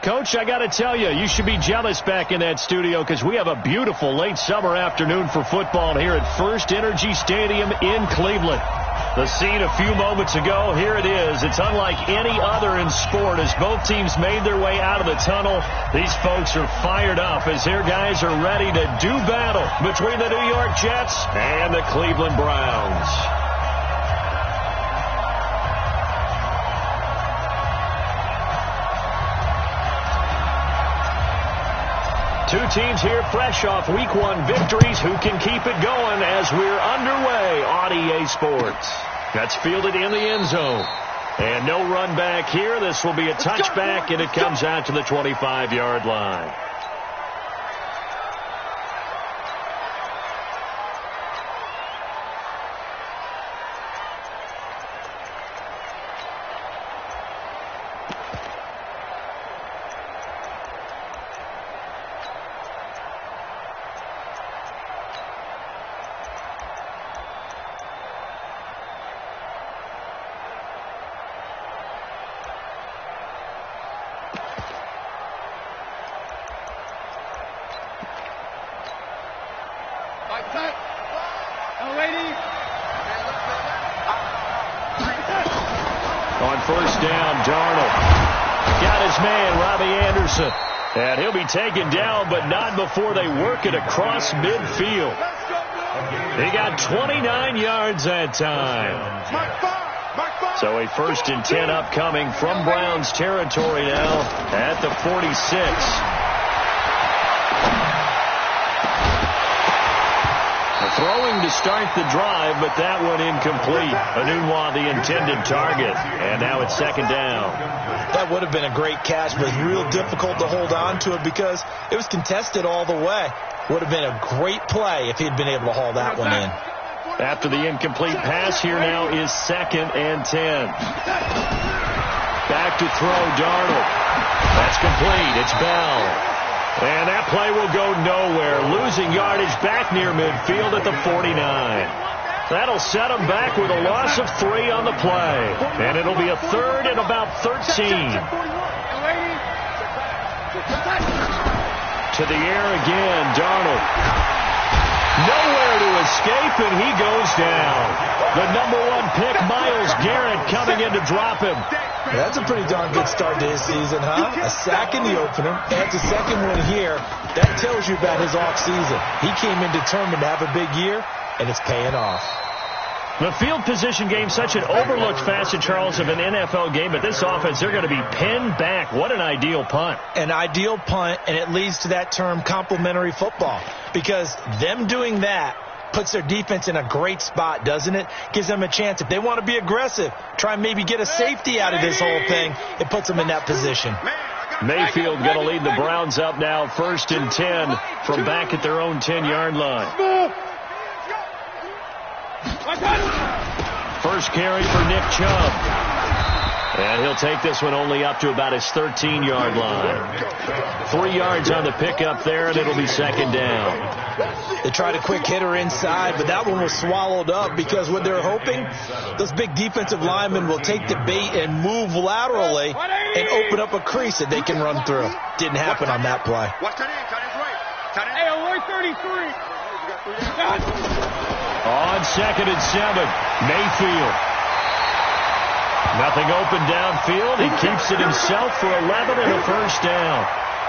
Coach, I got to tell you, you should be jealous back in that studio because we have a beautiful late summer afternoon for football here at First Energy Stadium in Cleveland. The scene a few moments ago, here it is. It's unlike any other in sport as both teams made their way out of the tunnel. These folks are fired up as their guys are ready to do battle between the New York Jets and the Cleveland Browns. Two teams here fresh off Week 1 victories. Who can keep it going as we're underway on EA Sports? That's fielded in the end zone. And no run back here. This will be a touchback, and it comes out to the 25-yard line. On first down, Darnold got his man, Robbie Anderson. And he'll be taken down, but not before they work it across midfield. He got 29 yards that time. So a 1st and 10 upcoming from Browns territory now at the 46. Throwing to start the drive, but that one incomplete. Enunwa, the intended target. And now it's 2nd down. That would have been a great catch, but it's real difficult to hold on to it because it was contested all the way. Would have been a great play if he'd been able to haul that one in. After the incomplete pass, here now is 2nd and 10. Back to throw, Darnold. That's complete. It's Bell. And that play will go nowhere. Losing yardage back near midfield at the 49. That'll set them back with a loss of 3 on the play. And it'll be a 3rd and about 13. To the air again, Darnold. Nowhere to escape, and he goes down. The #1 pick, Myles Garrett, coming in to drop him. That's a pretty darn good start to his season, huh? A sack in the opener, adds a second one here. That tells you about his offseason. He came in determined to have a big year, and it's paying off. The field position game, such an overlooked facet, Charles, of an NFL game, but this offense, they're going to be pinned back. What an ideal punt. An ideal punt, and it leads to that term complementary football, because them doing that puts their defense in a great spot, doesn't it? Gives them a chance. If they want to be aggressive, try and maybe get a safety out of this whole thing, it puts them in that position. Mayfield going to lead the Browns up now, 1st and 10 from back at their own 10-yard line. First carry for Nick Chubb. And he'll take this one only up to about his 13-yard line. 3 yards on the pickup there, and it'll be 2nd down. They tried a quick hitter inside, but that one was swallowed up because what they're hoping, those big defensive linemen will take the bait and move laterally and open up a crease that they can run through. Didn't happen on that play. Hey, alert 33. On 2nd and 7, Mayfield. Nothing open downfield. He keeps it himself for 11 and a 1st down.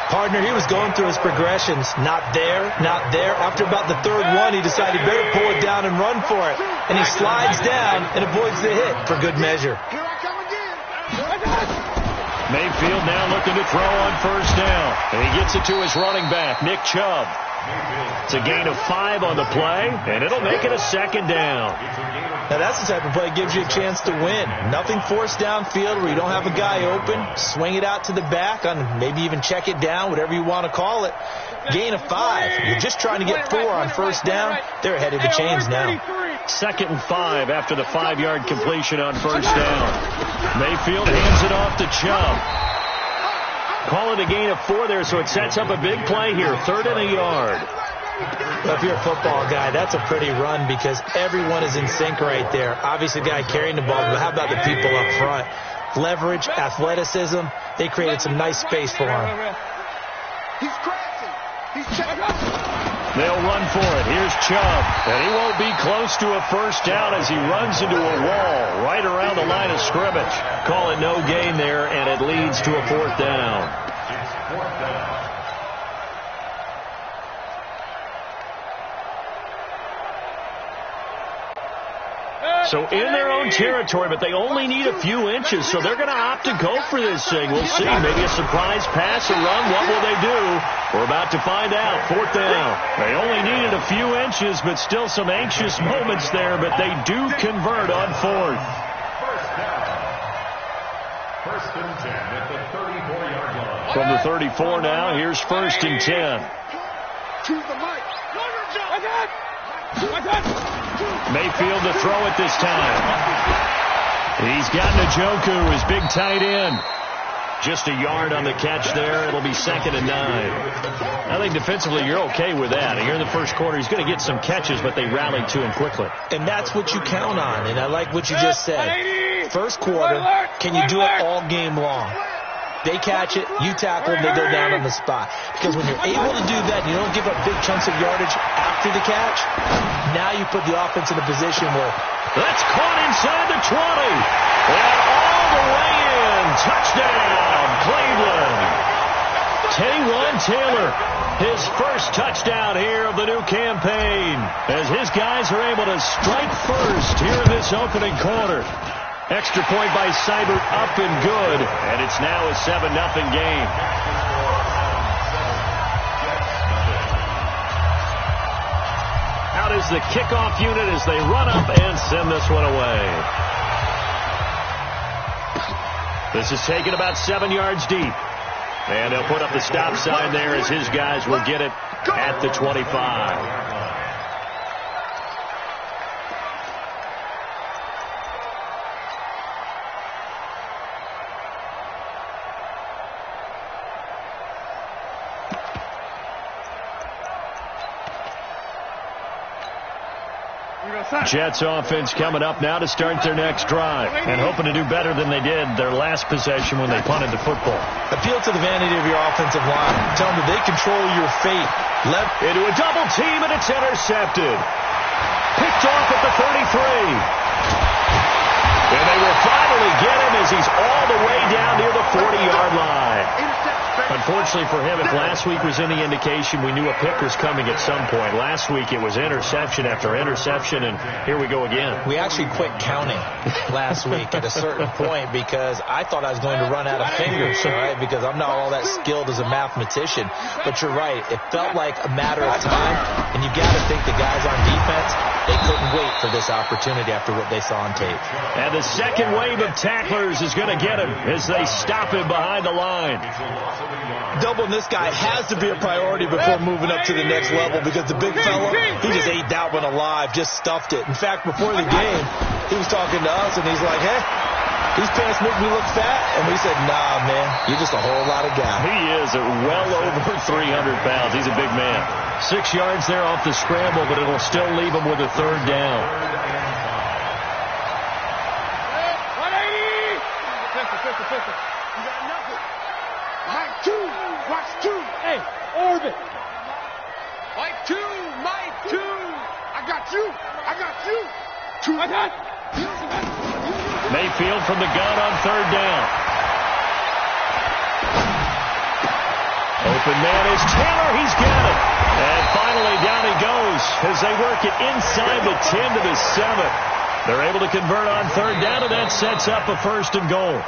Partner, he was going through his progressions. Not there, not there. After about the 3rd one, he decided he better pull it down and run for it. And he slides down and avoids the hit for good measure. Mayfield now looking to throw on 1st down. And he gets it to his running back, Nick Chubb. It's a gain of 5 on the play, and it'll make it a 2nd down. Now, that's the type of play that gives you a chance to win. Nothing forced downfield where you don't have a guy open. Swing it out to the back, on maybe even check it down, whatever you want to call it. Gain of 5. You're just trying to get 4 on 1st down. They're ahead of the chains now. 2nd and 5 after the 5-yard completion on 1st down. Mayfield hands it off to Chubb. Call it a gain of 4 there, so it sets up a big play here. 3rd and a yard. Well, if you're a football guy, that's a pretty run because everyone is in sync right there. Obviously, the guy carrying the ball, but how about the people up front? leverage, athleticism. They created some nice space for him. He's crashing. He's checking. They'll run for it. Here's Chubb. And he won't be close to a first down as he runs into a wall right around the line of scrimmage. Call it no gain there, and it leads to a fourth down. So in their own territory, but they only need a few inches, so they're going to opt to go for this thing. We'll see. Maybe a surprise pass or run. What will they do? We're about to find out. Fourth down. They only needed a few inches, but still some anxious moments there, but they do convert on fourth. First and 10 at the 34-yard line. From the 34 now, here's first and 10. Choose the mic. Mayfield to throw it this time. He's got Njoku, his big tight end. Just a yard on the catch there. It'll be 2nd and 9. I think defensively you're okay with that. And here in the first quarter, he's going to get some catches, but they rallied to him quickly. And that's what you count on. And I like what you just said. First quarter, can you do it all game long? They catch it, you tackle them, they go down on the spot. Because when you're able to do that, you don't give up big chunks of yardage after the catch, now you put the offense in a position where... That's caught inside the 20. And all the way in. Touchdown, Cleveland. Taywan Taylor, his first touchdown here of the new campaign, as his guys are able to strike first here in this opening quarter. Extra point by Seibert, up and good, and it's now a 7-0 game. Out is the kickoff unit as they run up and send this one away. This is taken about 7 yards deep. And they'll put up the stop sign there as his guys will get it at the 25. Jets offense coming up now to start their next drive and hoping to do better than they did their last possession when they punted the football. Appeal to the vanity of your offensive line. Tell them that they control your fate. Into a double team, and it's intercepted. Picked off at the 33. And they will finally get him as he's all the way down near the 40-yard line. Unfortunately for him, if last week was any indication, we knew a pick was coming at some point. Last week it was interception after interception, and here we go again. We actually quit counting last week at a certain point because I thought I was going to run out of fingers, right? Because I'm not all that skilled as a mathematician. But you're right. It felt like a matter of time, and you got to think the guys on defense, they couldn't wait for this opportunity after what they saw on tape. And the second wave of tacklers is going to get him as they stop him behind the line. Doubling this guy has to be a priority before moving up to the next level because the big fella, he just ate that one alive, just stuffed it. In fact, before the game, he was talking to us, and he's like, hey, these pants make me look fat. And we said, nah, man, you're just a whole lot of guy. He is well over 300 pounds. He's a big man. 6 yards there off the scramble, but it'll still leave him with a third down. 180! Pistol. You got nothing. Mike 2. Watch 2. Hey, orbit. Mike 2. I got you. 2. I got. Mayfield from the gun on third down. Open man is Taylor. He's got it. And finally down he goes as they work it inside the 10 to the 7. They're able to convert on third down, and that sets up a first and goal.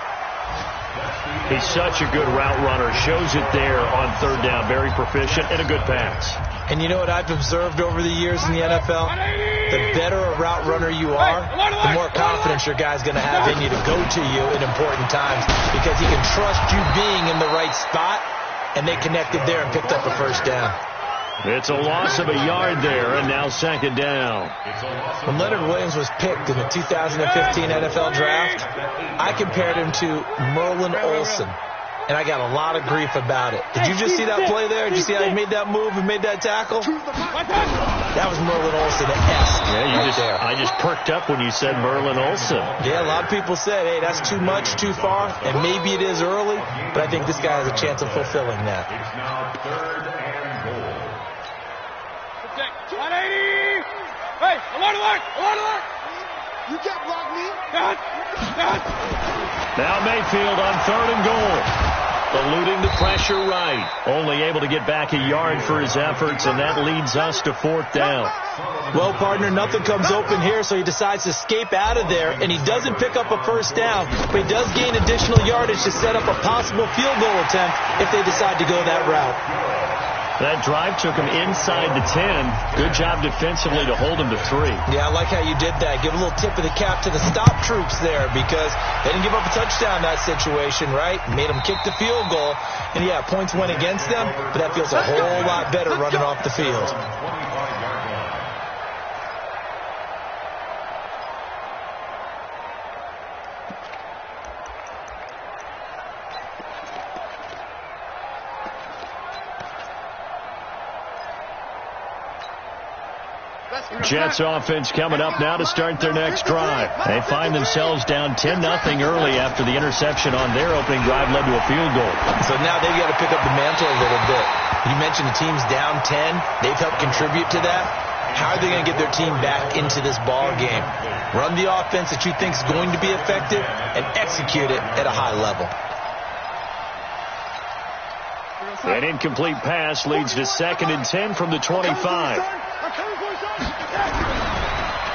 He's such a good route runner. Shows it there on third down. Very proficient and a good pass. And you know what I've observed over the years in the NFL? The better a route runner you are, the more confidence your guy's going to have in you to go to you in important times because he can trust you being in the right spot, and they connected there and picked up a first down. It's a loss of a yard there, and now second down. When Leonard Williams was picked in the 2015 NFL Draft, I compared him to Merlin Olsen. and I got a lot of grief about it. Did you just see that play there? Did you see how he made that move and made that tackle? That was Merlin Olsen-esque. Yeah, I just perked up when you said Merlin Olsen. Yeah, a lot of people said, hey, that's too much, too far, and maybe it is early, but I think this guy has a chance of fulfilling that. It's now 3rd and goal. 180! Hey, alert! You can't block me. Now Mayfield on 3rd and goal. Eluding the pressure right. Only able to get back a yard for his efforts, and that leads us to 4th down. Well, partner, nothing comes open here, so he decides to escape out of there, and he doesn't pick up a 1st down, but he does gain additional yardage to set up a possible field goal attempt if they decide to go that route. That drive took him inside the 10. Good job defensively to hold him to 3. Yeah, I like how you did that. Give a little tip of the cap to the stop troops there because they didn't give up a touchdown in that situation, right? Made them kick the field goal. And, yeah, points went against them, but that feels a whole lot better running off the field. Jets offense coming up now to start their next drive. They find themselves down 10-0 early after the interception on their opening drive led to a field goal. So now they've got to pick up the mantle a little bit. You mentioned the team's down 10. They've helped contribute to that. How are they going to get their team back into this ball game? Run the offense that you think is going to be effective and execute it at a high level. An incomplete pass leads to 2nd and 10 from the 25.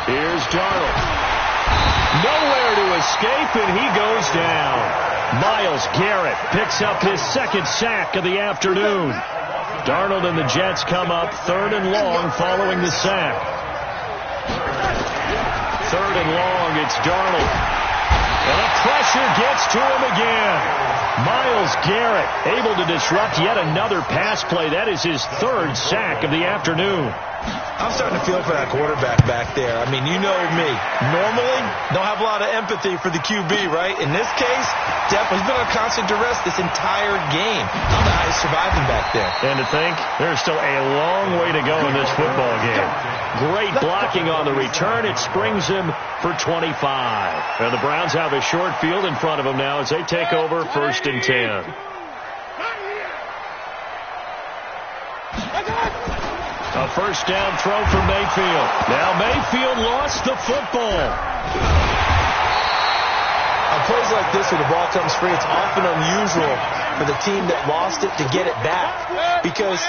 Here's Darnold. Nowhere to escape, and he goes down. Myles Garrett picks up his 2nd sack of the afternoon. Darnold and the Jets come up 3rd and long following the sack. 3rd and long, it's Darnold. And the pressure gets to him again. Myles Garrett able to disrupt yet another pass play. That is his 3rd sack of the afternoon. I'm starting to feel for that quarterback back there. I mean, you know me. Normally, don't have a lot of empathy for the QB, right? In this case, definitely he's been on constant duress this entire game. I don't know how he's surviving back there. And to think, there's still a long way to go in this football game. Great blocking on the return. It springs him for 25. And the Browns have a short field in front of them now as they take over 1st and 10. A 1st down throw for Mayfield. Now Mayfield lost the football. On plays like this where the ball comes free, it's often unusual for the team that lost it to get it back. Because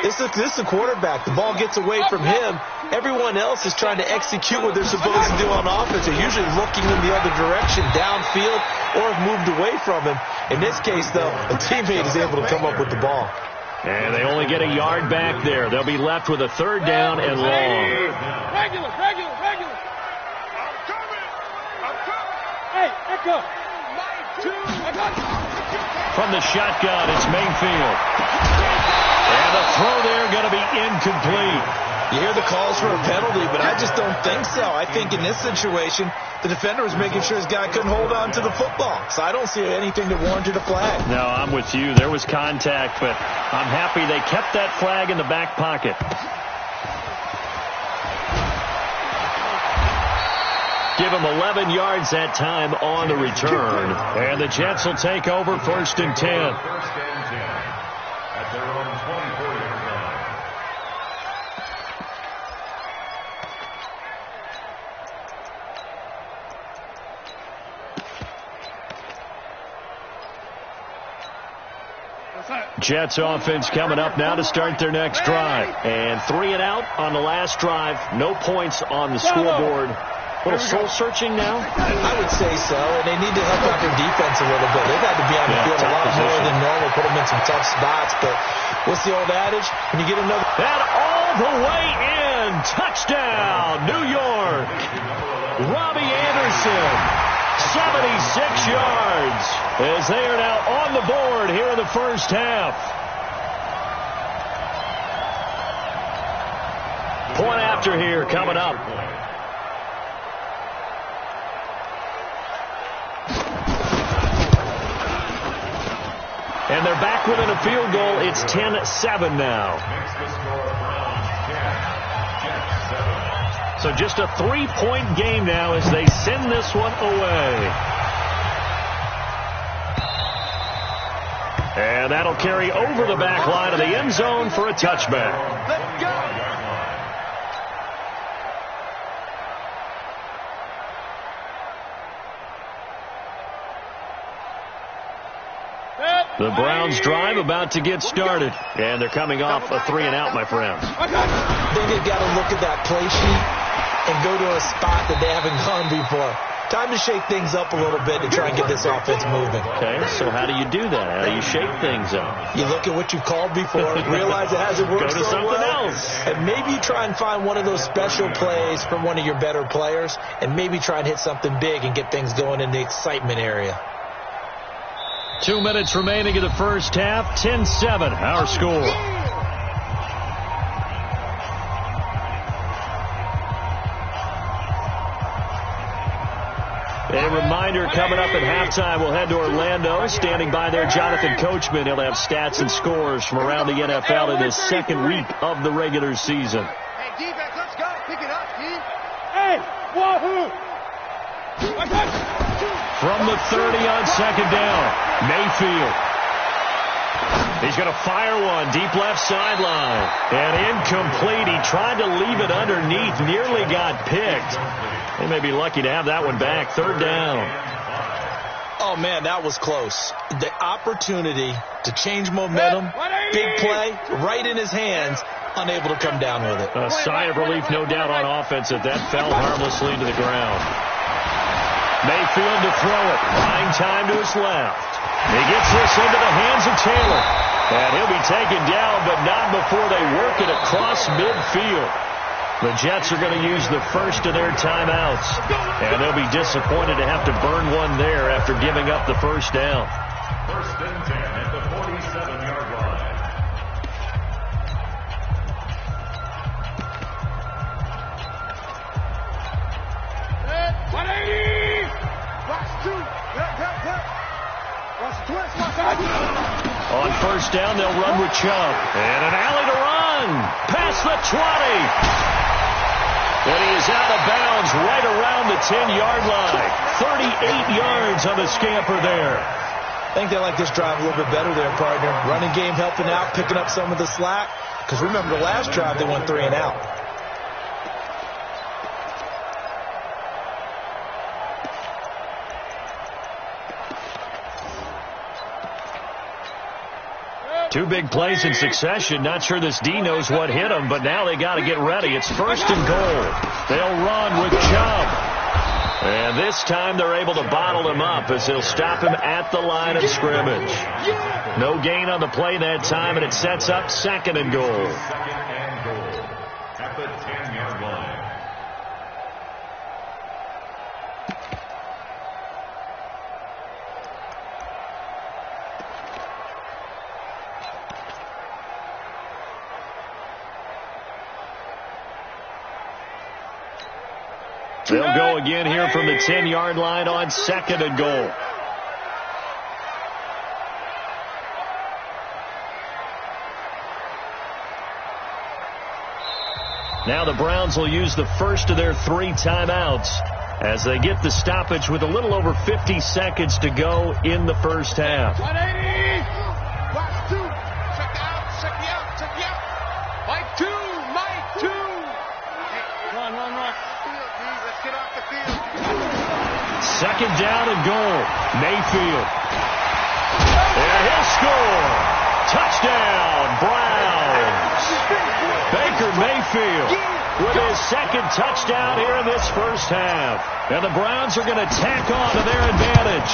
this is a quarterback. The ball gets away from him. Everyone else is trying to execute what they're supposed to do on offense. They're usually looking in the other direction, downfield, or have moved away from him. In this case, though, a teammate is able to come up with the ball. And they only get a yard back there. They'll be left with a 3rd down and long. Regular. I'm coming. Hey, Echo. From the shotgun, it's Mayfield. And the throw there going to be incomplete. You hear the calls for a penalty, but I just don't think so. I think in this situation, the defender was making sure his guy couldn't hold on to the football. So I don't see anything that warranted a flag. No, I'm with you. There was contact, but I'm happy they kept that flag in the back pocket. Give him 11 yards that time on the return. And the Jets will take over 1st and 10. 1st and 10 at their own 24-yard line. Jets offense coming up now to start their next drive. And 3 and out on the last drive. No points on the scoreboard. A little soul-searching now? I would say so, and they need to help out their defense a little bit. They've had to be on the field a lot more than normal, put them in some tough spots, but what's the old adage? When you get another... And all the way in! Touchdown, New York! Robbie Anderson, 76 yards, as they are now on the board here in the first half. Point after here coming up. back within a field goal. It's 10-7 now. So just a 3-point game now as they send this one away. And that'll carry over the back line of the end zone for a touchback. Let's go. The Browns drive about to get started. And they're coming off a 3-and-out, my friends. I think they've got to look at that play sheet and go to a spot that they haven't gone before. Time to shake things up a little bit to try and get this offense moving. Okay, so how do you do that? How do you shake things up? You look at what you called before, realize it hasn't worked Go to so something well, else. and maybe you try and find one of those special plays from one of your better players, and maybe try and hit something big and get things going in the excitement area. 2 minutes remaining in the first half. 10-7, our score. A reminder, coming up at halftime, we'll head to Orlando. Standing by there, Jonathan Coachman. He'll have stats and scores from around the NFL in this second week of the regular season. Hey, defense, let's go. Pick it up, team. Hey, wahoo! From the 30 on second down, Mayfield. He's going to fire one deep left sideline. And incomplete. He tried to leave it underneath, nearly got picked. They may be lucky to have that one back. Third down. Oh, man, that was close. The opportunity to change momentum, big play, right in his hands, unable to come down with it. A sigh of relief, no doubt, on offense that fell harmlessly to the ground. Mayfield to throw it. Buying time to his left. He gets this into the hands of Taylor. And he'll be taken down, but not before they work it across midfield. The Jets are going to use the first of their timeouts. And they'll be disappointed to have to burn one there after giving up the first down. First and 10 at the 47-yard line. On first down, they'll run with Chubb. And an alley to run. Past the 20. And he is out of bounds right around the 10-yard line. 38 yards on the scamper there. I think they like this drive a little bit better there, partner. Running game helping out, picking up some of the slack. Because remember, the last drive they went 3-and-out. Two big plays in succession. Not sure this D knows what hit him, but now they got to get ready. It's first and goal. They'll run with Chubb. And this time they're able to bottle him up as they'll stop him at the line of scrimmage. No gain on the play that time, and it sets up second and goal. Second and goal at the 10-yard line. They'll go again here from the 10-yard line on second and goal. Now the Browns will use the first of their 3 timeouts as they get the stoppage with a little over 50 seconds to go in the first half. 180. Watch 2. Check me out. Mike 2. Run. Let's get off the field. Second down and goal. Mayfield. And he'll score. Touchdown, Browns. Baker Mayfield with his second touchdown here in this first half. And the Browns are going to tack on to their advantage.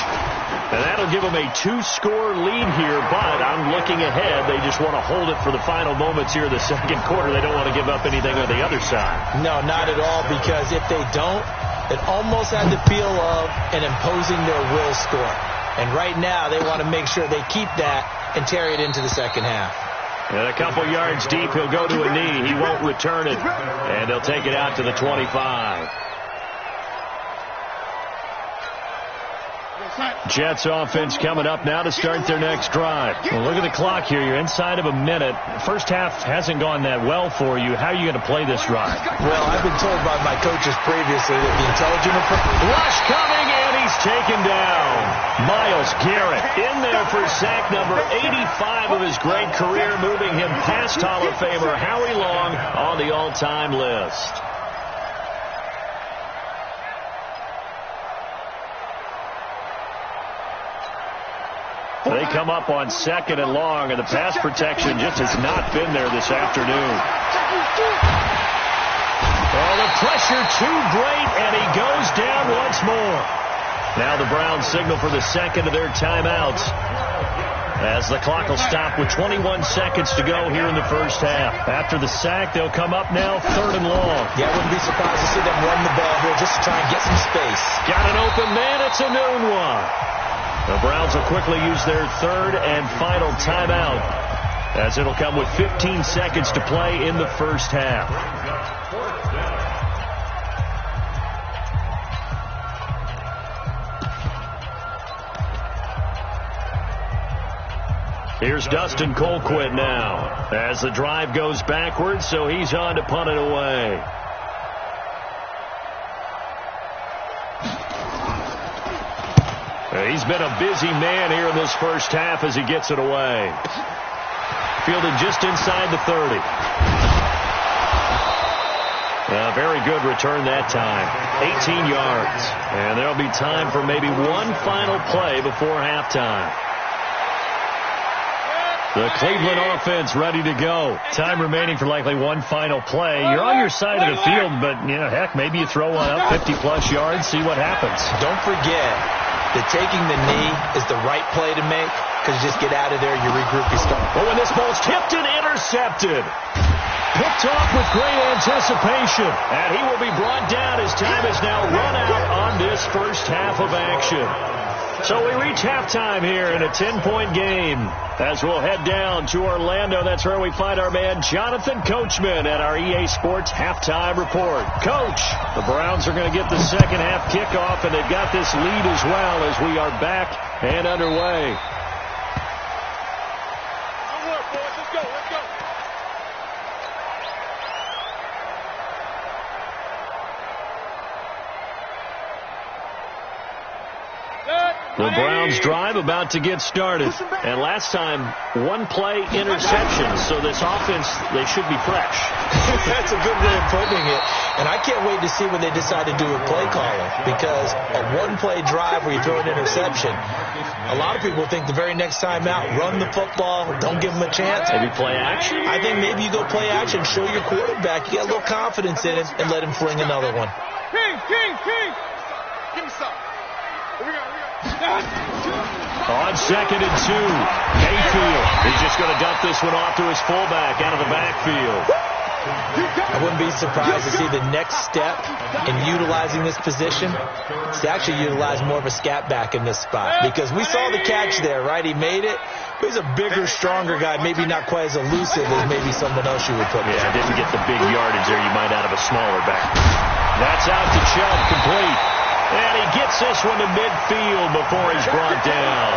And that'll give them a 2-score lead here, but I'm looking ahead. They just want to hold it for the final moments here in the second quarter. They don't want to give up anything on the other side. No, not at all, because if they don't, it almost had the feel of an imposing their will score. And right now, they want to make sure they keep that and carry it into the second half. And a couple yards deep, he'll go to a knee. He won't return it, and they'll take it out to the 25. Jets offense coming up now to start their next drive. Well, look at the clock here. You're inside of a minute. First half hasn't gone that well for you. How are you going to play this drive? Well, I've been told by my coaches previously that the intelligent approach. Rush coming, and he's taken down. Myles Garrett in there for sack number 85 of his great career, moving him past Hall of Famer Howie Long on the all-time list. They come up on 2nd and long, and the pass protection just has not been there this afternoon. Oh, the pressure too great, and he goes down once more. Now the Browns signal for the second of their timeouts, as the clock will stop with 21 seconds to go here in the first half. After the sack, they'll come up now 3rd and long. Yeah, I wouldn't be surprised to see them run the ball here just to try and get some space. Got an open man. It's a noon one. The Browns will quickly use their 3rd and final timeout, as it'll come with 15 seconds to play in the first half. Here's Dustin Colquitt now, as the drive goes backwards, so he's on to punt it away. He's been a busy man here in this first half as he gets it away. Fielded just inside the 30. A very good return that time. 18 yards. And there'll be time for maybe one final play before halftime. The Cleveland offense ready to go. Time remaining for likely one final play. You're on your side of the field, but, you know, heck, maybe you throw one up 50-plus yards, see what happens. Don't forget that taking the knee is the right play to make, because you just get out of there, you regroup, you start. Oh, and this ball's tipped and intercepted. Picked off with great anticipation. And he will be brought down as time has now run out on this first half of action. So we reach halftime here in a 10-point game. As we'll head down to Orlando, that's where we find our man Jonathan Coachman at our EA Sports Halftime Report. Coach, the Browns are going to get the second half kickoff, and they've got this lead as well as we are back and underway. The Browns drive about to get started. And last time, one play interception. So this offense, they should be fresh. That's a good way of putting it. And I can't wait to see when they decide to do a play caller. Because a one-play drive where you throw an interception, a lot of people think the very next time out, run the football, don't give them a chance. Maybe play action? I think maybe you go play action, show your quarterback, you get a little confidence in it, and let him fling another one. King! Give me some. Here we go. On 2nd and 2, Mayfield is just going to dump this one off to his fullback out of the backfield. I wouldn't be surprised to see the next step in utilizing this position is to actually utilize more of a scat back in this spot. Because we saw the catch there, right? He made it. But he's a bigger, stronger guy, maybe not quite as elusive as maybe someone else you would put. Yeah, didn't get the big yardage there you might out of a smaller back. That's out to Chubb, complete. And he gets this one to midfield before he's brought down.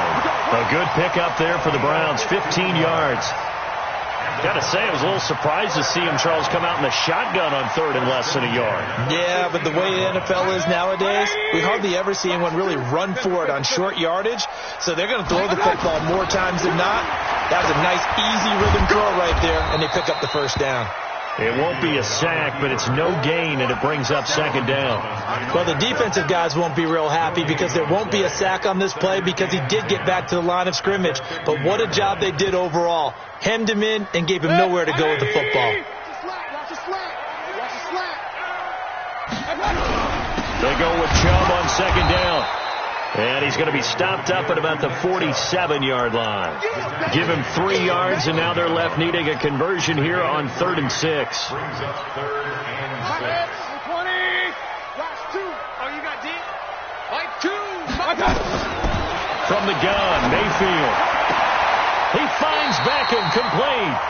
A good pickup there for the Browns, 15 yards. Got to say, I was a little surprised to see him, Charles, come out in the shotgun on 3rd and less than a yard. Yeah, but the way the NFL is nowadays, we hardly ever see anyone really run for it on short yardage. So they're going to throw the football more times than not. That was a nice, easy rhythm throw right there, and they pick up the first down. It won't be a sack, but it's no gain, and it brings up 2nd down. Well, the defensive guys won't be real happy because there won't be a sack on this play because he did get back to the line of scrimmage. But what a job they did overall. Hemmed him in and gave him nowhere to go with the football. They go with Chubb on 2nd down. And he's going to be stopped up at about the 47-yard line. Give him 3 yards, and now they're left needing a conversion here on 3rd and 6. Brings up 3rd and 6. 20. Oh, you got deep? Like 2. From the gun, Mayfield. He finds Beckham, complete.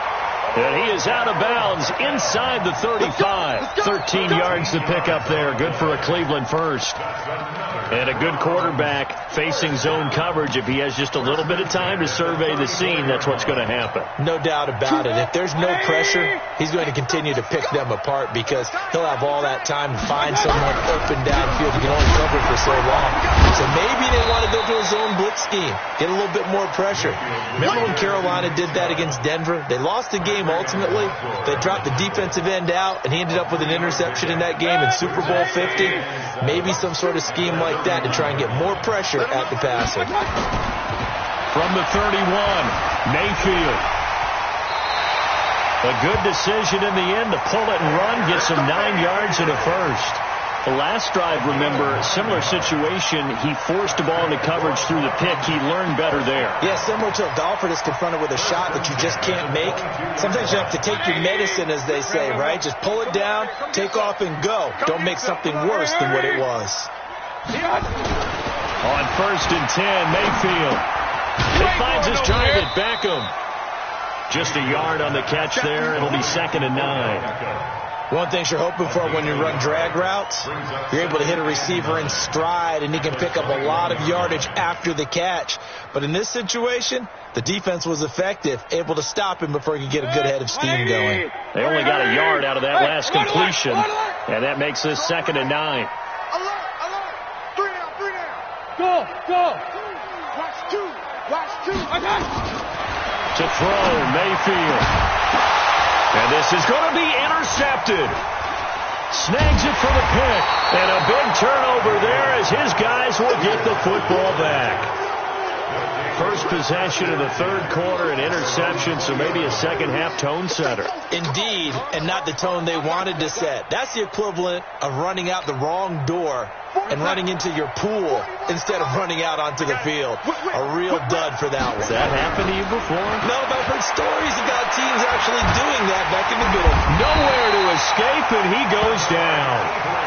And he is out of bounds inside the 35. 13 yards to pick up there. Good for a Cleveland first. And a good quarterback facing zone coverage. If he has just a little bit of time to survey the scene, that's what's going to happen. No doubt about it. If there's no pressure, he's going to continue to pick them apart because he'll have all that time to find someone open downfield. He can only cover for so long. So maybe they want to go to a zone blitz scheme, get a little bit more pressure. Remember when Carolina did that against Denver? They lost the game ultimately. They dropped the defensive end out, and he ended up with an interception in that game in Super Bowl 50. Maybe some sort of scheme like that to try and get more pressure at the passer. From the 31, Mayfield. A good decision in the end to pull it and run, get some 9 yards and a first. The last drive, remember, similar situation. He forced the ball into coverage through the pick. He learned better there. Yeah, similar to a golfer that's confronted with a shot that you just can't make. Sometimes you have to take your medicine, as they say, right? Just pull it down, take off, and go. Don't make something worse than what it was. On 1st and 10, Mayfield. He finds his target, Beckham. Just a yard on the catch there. It'll be 2nd and 9. One thing you're hoping for when you run drag routes, you're able to hit a receiver in stride, and he can pick up a lot of yardage after the catch. But in this situation, the defense was effective, able to stop him before he could get a good head of steam going. They only got a yard out of that last completion, and that makes this 2nd and 9. Go. Watch two. To throw, Mayfield. And this is going to be intercepted. Snags it for the pick. And a big turnover there as his guys will get the football back. First possession of the 3rd quarter, an interception, so maybe a second-half tone setter. Indeed, and not the tone they wanted to set. That's the equivalent of running out the wrong door and running into your pool instead of running out onto the field. A real dud for that one. Has that happened to you before? No, but I've heard stories about teams actually doing that back in the good old days. Nowhere to escape, and he goes down.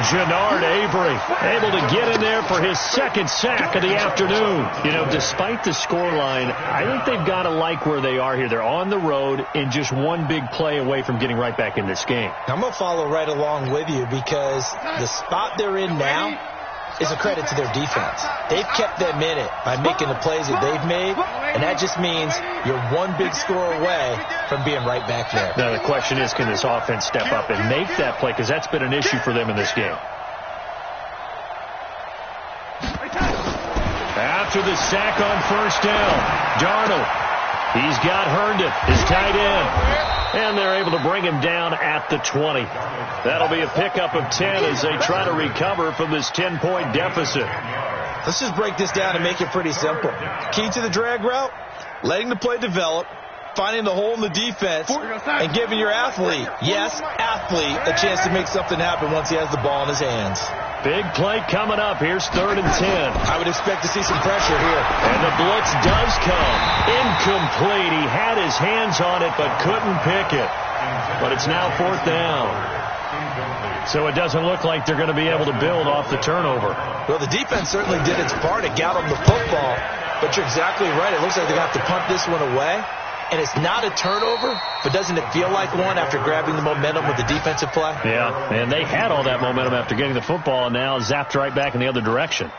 Genard Avery able to get in there for his 2nd sack of the afternoon. You know, despite the scoreline, I think they've got to like where they are here. They're on the road and just one big play away from getting right back in this game. I'm going to follow right along with you because the spot they're in now is a credit to their defense. They've kept them in it by making the plays that they've made, and that just means you're one big score away from being right back there. Now, the question is, can this offense step up and make that play? Because that's been an issue for them in this game. After the sack on 1st down, Darnold. He's got Herndon, his tight end. And they're able to bring him down at the 20. That'll be a pickup of 10 as they try to recover from this 10-point deficit. Let's just break this down and make it pretty simple. Key to the drag route, letting the play develop, finding the hole in the defense, and giving your athlete, yes, athlete, a chance to make something happen once he has the ball in his hands. Big play coming up. Here's 3rd and 10. I would expect to see some pressure here. And the blitz does come. Incomplete. He had his hands on it but couldn't pick it. But it's now 4th down. So it doesn't look like they're going to be able to build off the turnover. Well, the defense certainly did its part to get them the football. But you're exactly right. It looks like they're going to have to punt this one away. And it's not a turnover, but doesn't it feel like one after grabbing the momentum with the defensive play? Yeah, and they had all that momentum after getting the football and now zapped right back in the other direction.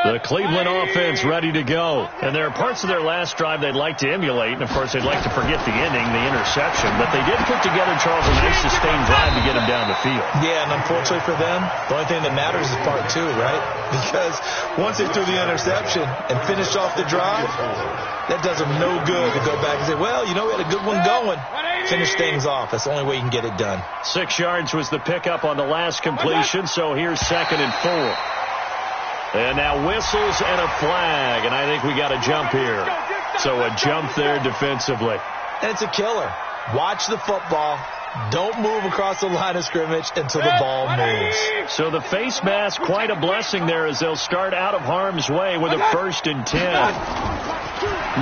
The Cleveland offense ready to go. And there are parts of their last drive they'd like to emulate. And, of course, they'd like to forget the ending, the interception. But they did put together, Charles, a nice sustained drive to get him down the field. Yeah, and unfortunately for them, the only thing that matters is part 2, right? Because once they threw the interception and finished off the drive, that does them no good to go back and say, well, you know, we had a good one going. Finish things off. That's the only way you can get it done. 6 yards was the pickup on the last completion. So here's 2nd and 4. And now whistles and a flag, and I think we got a jump here. So a jump there defensively. And it's a killer. Watch the football. Don't move across the line of scrimmage until the ball moves. So the face mask, quite a blessing there as they'll start out of harm's way with a 1st and 10.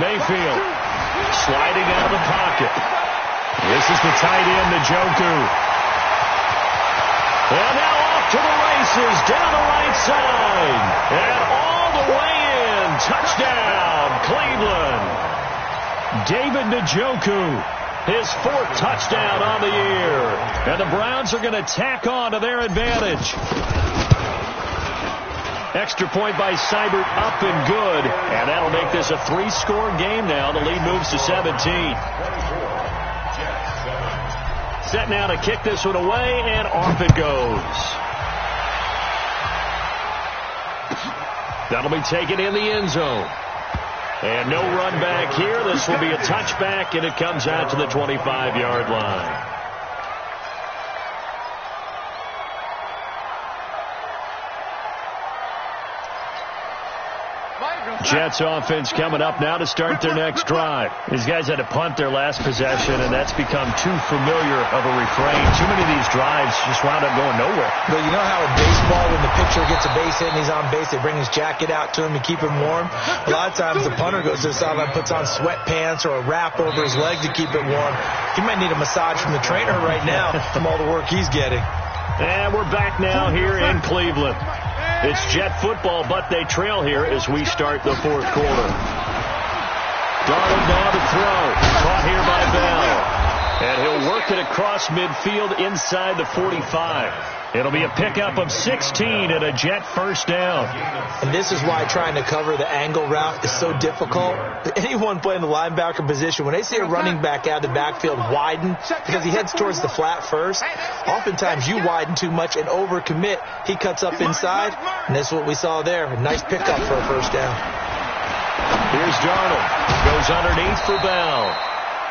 Mayfield sliding out of the pocket. This is the tight end, Njoku. And now off to the races, down the right side. And all the way in. Touchdown, Cleveland. David Njoku His 4th touchdown on the year. And the Browns are going to tack on to their advantage. Extra point by Seibert, up and good. And that'll make this a 3-score game now. The lead moves to 17. Set now to kick this one away, and off it goes. That'll be taken in the end zone. And no run back here. This will be a touchback, and it comes out to the 25-yard line. Jets offense coming up now to start their next drive. These guys had to punt their last possession, and that's become too familiar of a refrain. Too many of these drives just wound up going nowhere. Well, you know how in baseball, when the pitcher gets a base hit and he's on base, they bring his jacket out to him to keep him warm? A lot of times the punter goes to the sideline, puts on sweatpants or a wrap over his leg to keep it warm. He might need a massage from the trainer right now from all the work he's getting. And we're back now here in Cleveland. It's Jet football, but they trail here as we start the 4th quarter. Darnold now to throw. Caught here by Bell. And he'll work it across midfield inside the 45. It'll be a pickup of 16 and a Jet first down. And this is why trying to cover the angle route is so difficult. Anyone playing the linebacker position, when they see a running back out of the backfield widen because he heads towards the flat first, oftentimes you widen too much and overcommit. He cuts up inside, and that's what we saw there. A nice pickup for a first down. Here's Darnold. Goes underneath for Bell.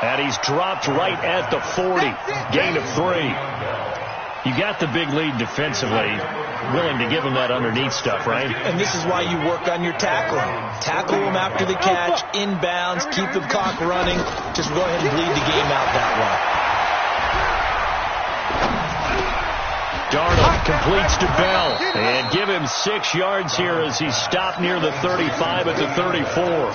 And he's dropped right at the 40. Gain of 3. You got the big lead defensively, willing to give him that underneath stuff, right? And this is why you work on your tackling. Tackle him after the catch, inbounds, keep the clock running. Just go ahead and bleed the game out that way. Darnold completes to Bell. And give him 6 yards here as he's stopped near the 35 at the 34.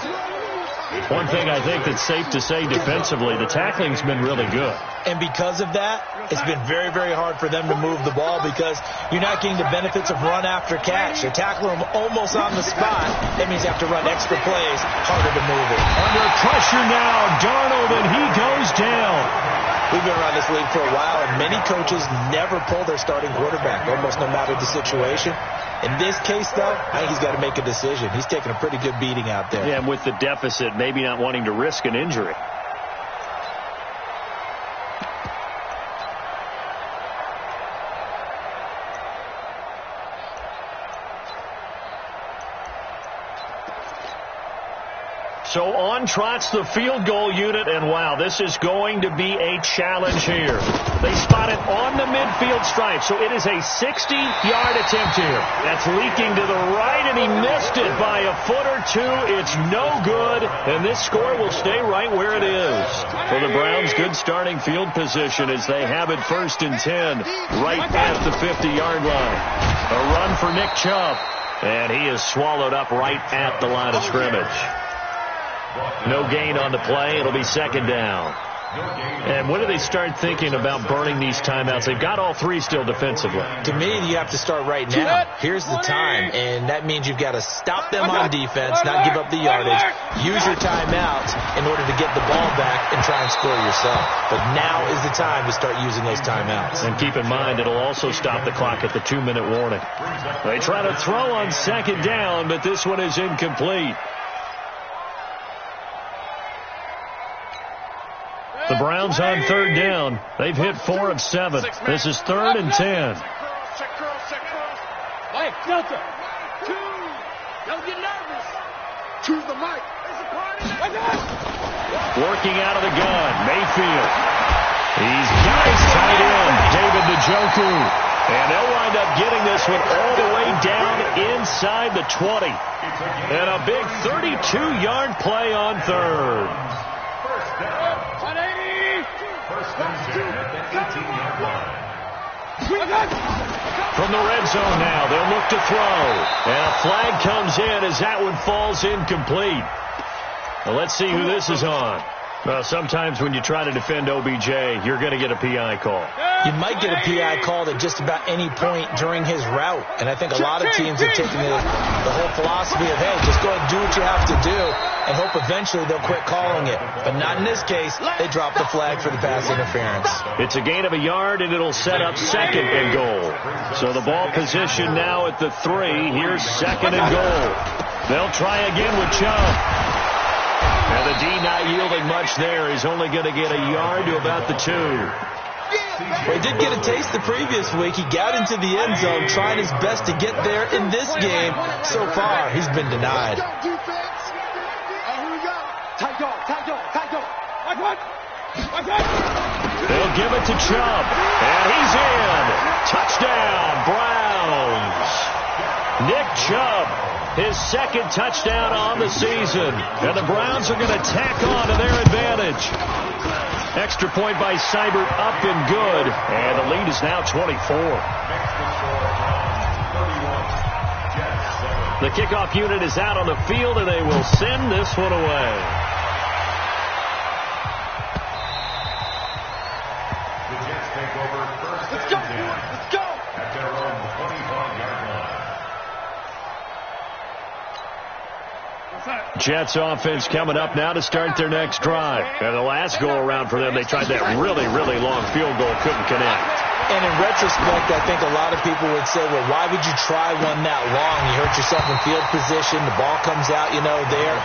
One thing I think that's safe to say defensively, the tackling's been really good. And because of that, it's been very, very hard for them to move the ball because you're not getting the benefits of run after catch. They tackle him almost on the spot. That means you have to run extra plays, harder to move it. Under pressure now, Darnold, and he goes down. We've been around this league for a while, and many coaches never pull their starting quarterback, almost no matter the situation. In this case, though, I think he's got to make a decision. He's taking a pretty good beating out there. Yeah, and with the deficit, maybe not wanting to risk an injury. So on trots the field goal unit, and wow, this is going to be a challenge here. They spot it on the midfield stripe, so it is a 60-yard attempt here. That's leaking to the right, and he missed it by a foot or two. It's no good, and this score will stay right where it is. For the Browns, good starting field position as they have it 1st and 10, right at the 50-yard line. A run for Nick Chubb, and he is swallowed up right at the line of scrimmage. No gain on the play. It'll be 2nd down. And when do they start thinking about burning these timeouts? They've got all 3 still defensively. To me, you have to start right now. Here's the time, and that means you've got to stop them on defense, not give up the yardage, use your timeouts in order to get the ball back and try and score yourself. But now is the time to start using those timeouts. And keep in mind, it'll also stop the clock at the 2-minute warning. They try to throw on 2nd down, but this one is incomplete. The Browns on 3rd down. They've hit 4 of 7. This is 3rd and 10. Mike, Delta. 2. Don't get nervous. Choose the mic. Working out of the gun, Mayfield. He's got his tight end, David Njoku. And they'll wind up getting this one all the way down inside the 20. And a big 32-yard play on 3rd. From the red zone now, they'll look to throw. And a flag comes in as that one falls incomplete. Well, let's see who this is on. Well, sometimes when you try to defend OBJ, you're going to get a PI call. You might get a PI called at just about any point during his route. And I think a lot of teams have taken the whole philosophy of, hey, just go ahead and do what you have to do and hope eventually they'll quit calling it. But not in this case. They dropped the flag for the pass interference. It's a gain of a yard, and it'll set up 2nd and goal. So the ball position now at the 3. Here's 2nd and goal. They'll try again with Chubb. And the D not yielding much there. He's only going to get a yard to about the 2. Well, he did get a taste the previous week. He got into the end zone trying his best to get there in this game. So far, he's been denied. They'll give it to Chubb. And he's in. Touchdown, Browns. Nick Chubb. His 2nd touchdown on the season. And the Browns are going to tack on to their advantage. Extra point by Seibert up and good. And the lead is now 24. The kickoff unit is out on the field, and they will send this one away. The Jets take over 1st and 10. Let's go. At their own 25-yard line. Jets offense coming up now to start their next drive. And the last go-around for them, they tried that really, really long field goal, couldn't connect. And in retrospect, I think a lot of people would say, well, why would you try one that long? You hurt yourself in field position. The ball comes out, there.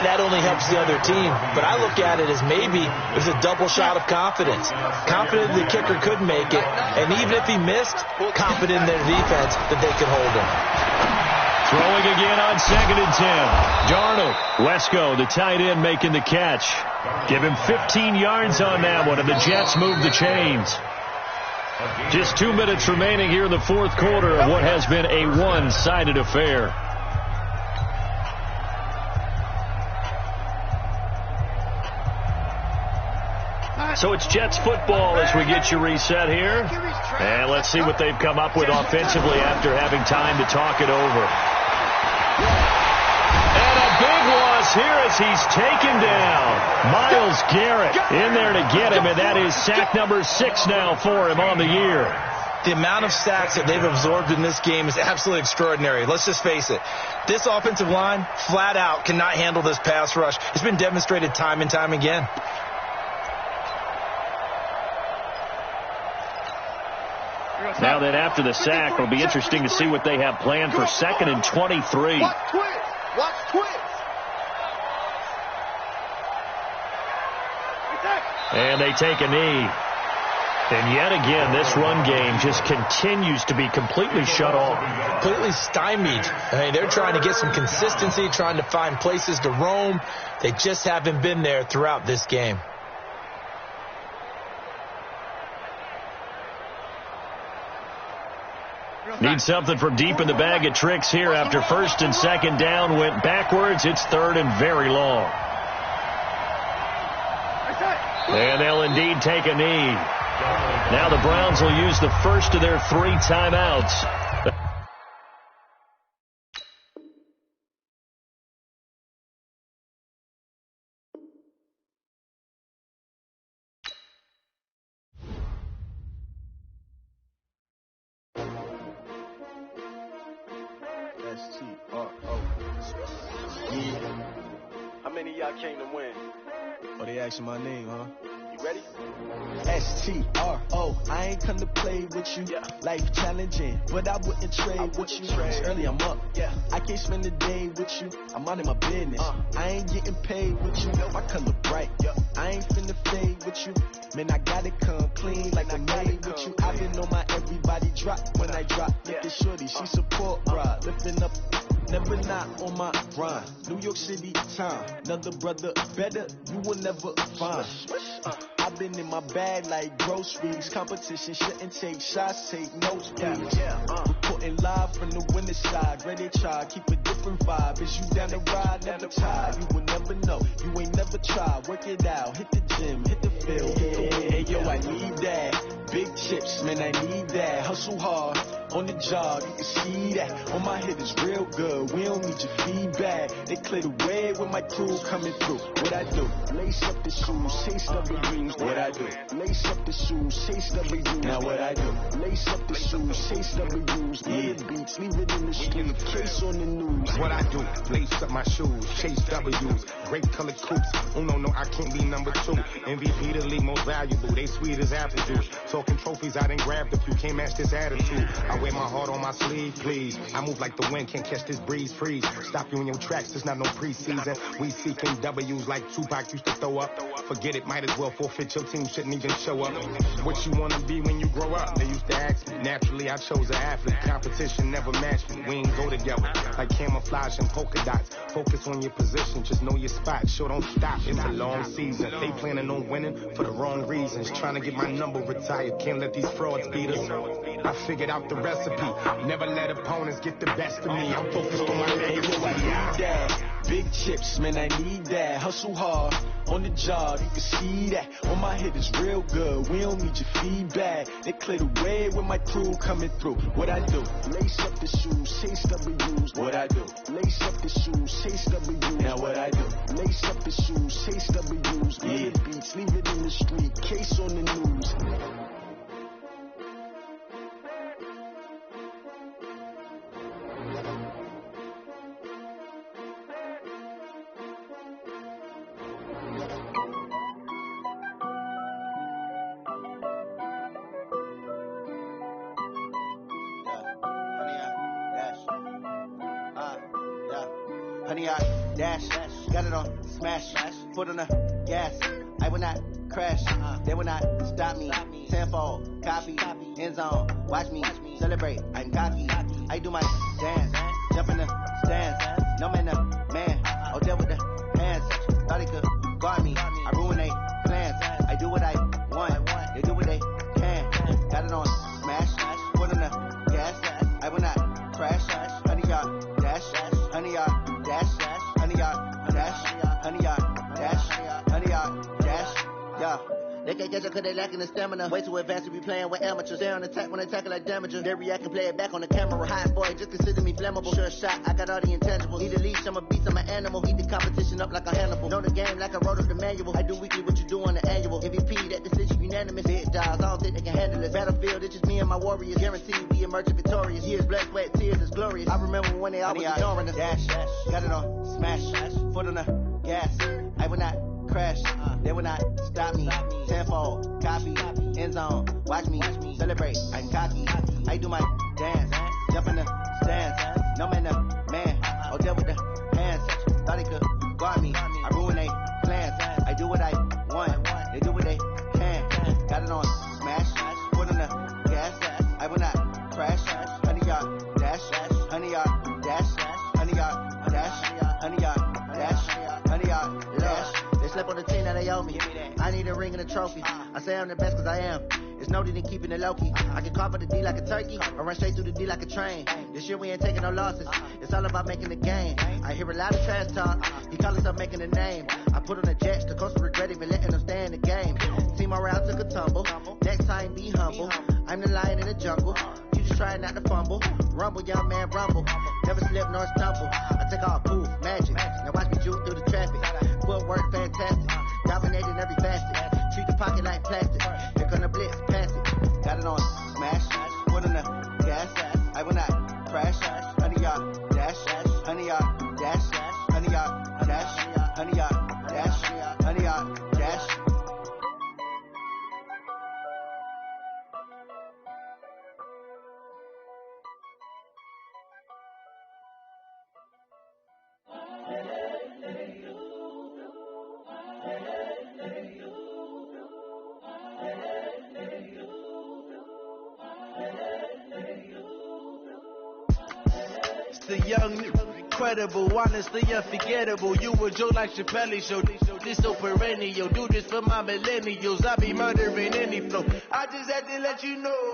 That only helps the other team. But I look at it as maybe it was a double shot of confidence. Confident the kicker could make it. And even if he missed, confident in their defense that they could hold him. Throwing again on 2nd and 10. Darnold. Wesco, the tight end, making the catch. Give him 15 yards on that one, and the Jets move the chains. Just 2 minutes remaining here in the 4th quarter of what has been a one-sided affair. So it's Jets football as we get you reset here. And let's see what they've come up with offensively after having time to talk it over. And a big loss here as he's taken down. Myles Garrett in there to get him, and that is sack number 6 now for him on the year. The amount of sacks that they've absorbed in this game is absolutely extraordinary. Let's just face it. This offensive line, flat out, cannot handle this pass rush. It's been demonstrated time and time again. Now that after the sack, it'll be interesting to see what they have planned for 2nd and 23. Watch twist. And they take a knee. And yet again, this run game just continues to be completely shut off. Completely stymied. I mean, they're trying to get some consistency, trying to find places to roam. They just haven't been there throughout this game. Need something from deep in the bag of tricks here after 1st and 2nd down went backwards. It's 3rd and very long. And they'll indeed take a knee. Now the Browns will use the first of their 3 timeouts. How many of y'all came to win? Oh, they asking my name, huh? You ready? S-T-R-O, I ain't come to play with you. Yeah. Life challenging, but I wouldn't trade with you. It's early, I'm up. Yeah. I can't spend the day with you. I'm minding my business. I ain't getting paid with you. My color bright. Yeah. I ain't finna fade with you. Man, I gotta come clean like I'm made with you. I've been on my everybody drop when I drop. Look at shorty, she support ride. Lifting up, never not on my grind. New York City time. Another brother better, you will never find. I've been in my bag like groceries. Competition shouldn't take shots, take notes, please. Reporting live from the winter side. Ready to try, keep a different vibe. Is you down the ride, never tired. You will never know, you ain't never tried. Work it out, hit the gym, hit the field. Hey, yo, I need that. Big chips, man, I need that. Hustle hard, on the job, you can see that. On my head is real good, we don't need your feedback. They clear the way when my crew coming through. What I do? Lace up the shoes, chase W's. What I do? Lace up the shoes, chase W's. Now what I do? Lace up the shoes, chase W's. Yeah. Beats, leave it in the street, case on the news. What I do? Lace up my shoes, chase W's. Great colored coops. Oh no, I can't be number 2. MVP the league most valuable. They sweet as apple juice. Talking trophies, I didn't grab the few. Can't match this attitude. I wear my heart on my sleeve, please. I move like the wind, can't catch this breeze, freeze. Stop you in your tracks, there's not no preseason. We seeking W's like Tupac used to throw up. Forget it, might as well forfeit. Your team shouldn't even show up. What you wanna be when you grow up? They used to ask me. Naturally, I chose an athlete. Competition never matched me. We ain't go together like camouflage and polka dots. Focus on your position, just know your spot. Sure, don't stop, it's a long season. They planning on winning for the wrong reasons. Trying to get my number retired, can't let these frauds beat us. I figured out the recipe. Never let opponents get the best of me. I'm focused on my legacy. Big chips, man, I need that. Hustle hard on the job, you can see that. On my head is real good, we don't need your feedback. They clear the way when my crew coming through. What I do? Lace up the shoes, chase W's. What I do? Lace up the shoes, chase W's. Now what I do? Lace up the shoes, chase W's. Yeah. Beats, leave it in the street, case on the news. Honey, I dash, got it on, smash, foot on the gas. I will not crash, they will not stop me. Tenfold, copy, end zone, watch me celebrate. I'm cocky, I do my dance, jump in the stands. No man, the man, oh, deal with the hands. Thought he could guard me, I ruin they plans. I do what I want, they do what they can. Got it on, smash, foot on the gas. I will not crash, honey, y'all dash, honey, y'all. Honey, yeah. They can't catch up cause they lacking the stamina. Way too advanced to be playing with amateurs. They on attack when they tackle like damager. They react and play it back on the camera. Hot boy, just consider me flammable. Sure shot, I got all the intangibles. Need a leash, I'm a beast, I'm an animal. Heat the competition up like a Hannibal. Know the game like I wrote up the manual. I do weekly what you do on the annual. MVP, that decision unanimous. Big dogs, I don't think they can handle it. Battlefield, it's just me and my warriors. Guaranteed we emerge victorious. Years, blood, sweat, tears, it's glorious. I remember when they always ignoring us. Dash, got it on, smash, foot on the gas. I will not crash, they will not stop me. Tenfold, copy, end zone, watch me celebrate. I'm cocky, I do my dance, jump in the stands. No man, the man, oh, deal with the hands. Thought he could guard me, I ruin they plans. I do what I want, they do what they can. Got it on, smash, foot on the gas. I will not crash, honey, y'all dash, honey, y'all dash, honey, y'all dash, honey, y'all dash, honey, y'all dash. They slept on the team that they owe me. I need a ring and a trophy. I say I'm the best cause I am. It's no need in keeping it low-key. I can carve up the D like a turkey or run straight through the D like a train. This year we ain't taking no losses. It's all about making the game. I hear a lot of trash talk. He call himself making a name. I put on the jets. The coach will regret even letting them stay in the game. Team around took a tumble. Next time be humble. I'm the lion in the jungle. You just trying not to fumble. Rumble, young man, rumble. Never slip nor stumble. I take all poof, magic. Now watch me juke through the traffic. Footwork fantastic. Dominating every facet. Treat the pocket like plastic. Here come the blitz, pass it. Got it on, smash. Foot on the gas. I will not crash. Honey, y'all dash. Honey, y'all dash. Honey, y'all dash. Honey, y'all dash. Honey, y'all dash. The young, incredible, honestly unforgettable. You a joke like Chappelle Show. This so perennial. Do this for my millennials. I be murdering any flow. I just had to let you know.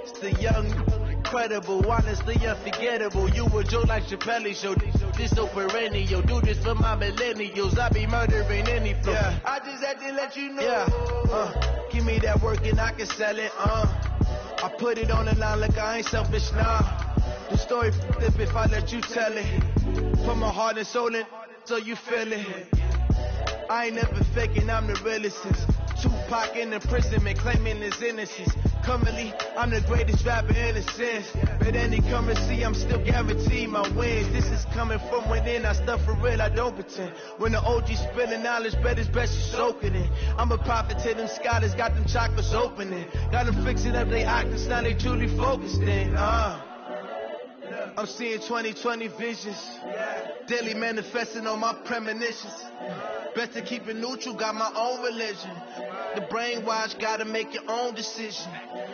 It's the young, incredible, honestly unforgettable. You a joke like Chappelle Show. This so perennial. Do this for my millennials. I be murdering any flow. Yeah. I just had to let you know. Yeah. Give me that work and I can sell it. I put it on the line like I ain't selfish now. The story flip if I let you tell it. Put my heart and soul in, so you feel it. I ain't never faking, I'm the realest since Tupac in imprisonment, claiming his innocence. Currently, I'm the greatest rapper in a sense. But any currency, I'm still guaranteed my wins. This is coming from within, I stuff for real, I don't pretend. When the OG spilling knowledge, bet it's best you soak it in. I'm a prophet to them scholars, got them chakras opening. Got them fixing up they octaves, now they truly focused in. I'm seeing 2020 visions, daily manifesting on my premonitions. Best to keep it neutral, got my own religion. The brainwash, gotta make your own decision.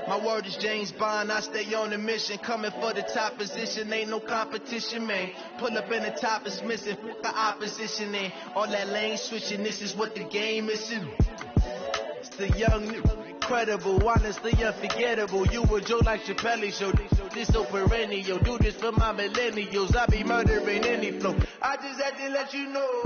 My word is James Bond, I stay on a mission. Coming for the top position, ain't no competition, man. Pull up in the top is missing, the opposition in. All that lane switching, this is what the game is. It's the young, incredible, honestly unforgettable. You a Joe like Chappelle show. This so perennial, do this for my millennials. I be murdering any flow. I just had to let you know.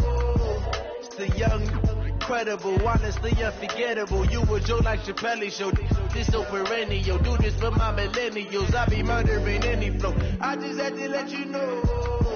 It's the young, incredible, honestly unforgettable. You a Joe like Chappelle show. This so perennial, do this for my millennials. I be murdering any flow. I just had to let you know.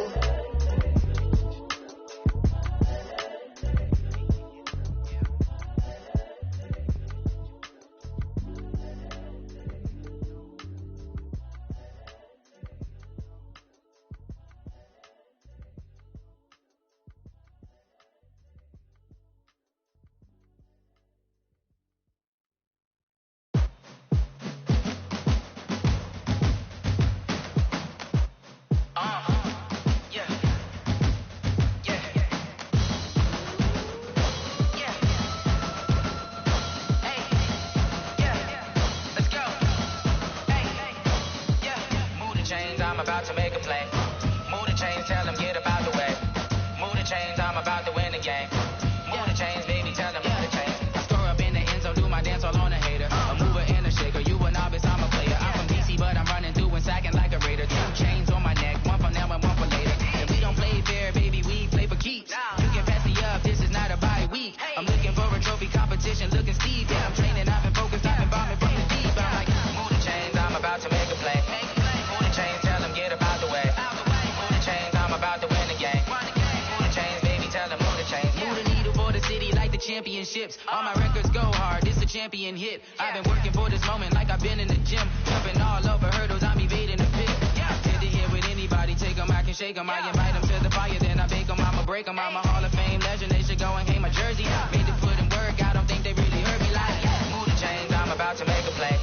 All my records go hard, this a champion hit. I've been working for this moment like I've been in the gym. Jumping all over hurdles, I'm evading the pit. Head to head with anybody, take them, I can shake them. I invite them to the fire, then I bake them, I'ma break them. I'm a Hall of Fame legend, they should go and hang my jersey. Made the foot and work, I don't think they really heard me like, move the chains, I'm about to make a play.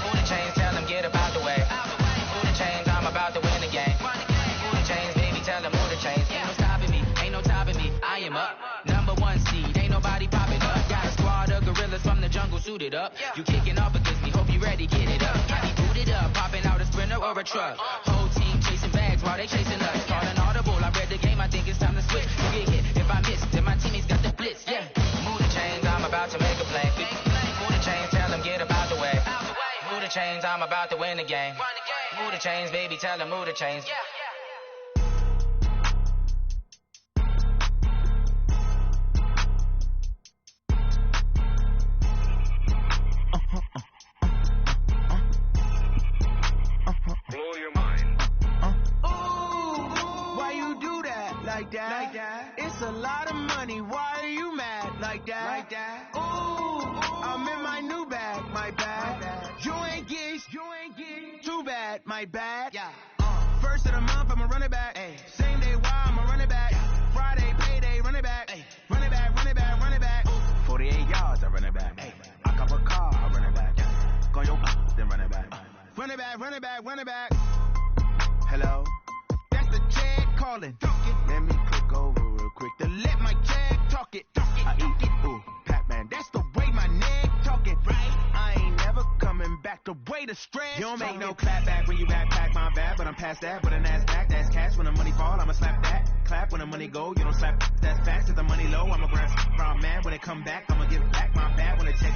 Move the chains, tell them get up out the way. Move the chains, I'm about to win the game. Move the chains, baby, tell them move the chains. Ain't no stopping me, ain't no topping me, I am up. Number one seed, ain't nobody popping up. Got a squad of gorillas from the jungle suited up. You kicking off against me, hope you ready, get it up. I be booted up, popping out a Sprinter or a truck. Whole team chasing bags while they chasing us. Calling audible, I read the game, I think it's time to switch. You get hit, if I miss, then my teammates got the blitz, yeah. Move the chains, I'm about to make a play. Move the chains, tell them get up out the way. Move the chains, I'm about to win the game. Move the chains, baby, tell them move the chains. Blow your mind. Why you do that like that? It's a lot of money. Why are you mad like that? Ooh, I'm in my new bag, my bad. You ain't get too bad, my bad. Yeah. First of the month, I'ma run it back. Same day, why I'ma run it back. Friday, payday, run it back. Run it back, run it back, run it back. 48 yards, I run it back. I cop a car, I run it back. Go your then run it back. Run it back, run it back, run it back. Hello? That's the Chad calling. Let me click over real quick to let my Chad talk it. I eat it, ooh, Pac-Man. That's the way my neck talking, right? I ain't never coming back the way the stress. You don't make no clap back when you backpack my bad, but I'm past that. But a NASDAQ, that's cash. When the money fall, I'ma slap that. Clap when the money go, you don't slap. That's fast. If the money low, I'ma grab from man. When it come back, I'ma give back my bad when it check.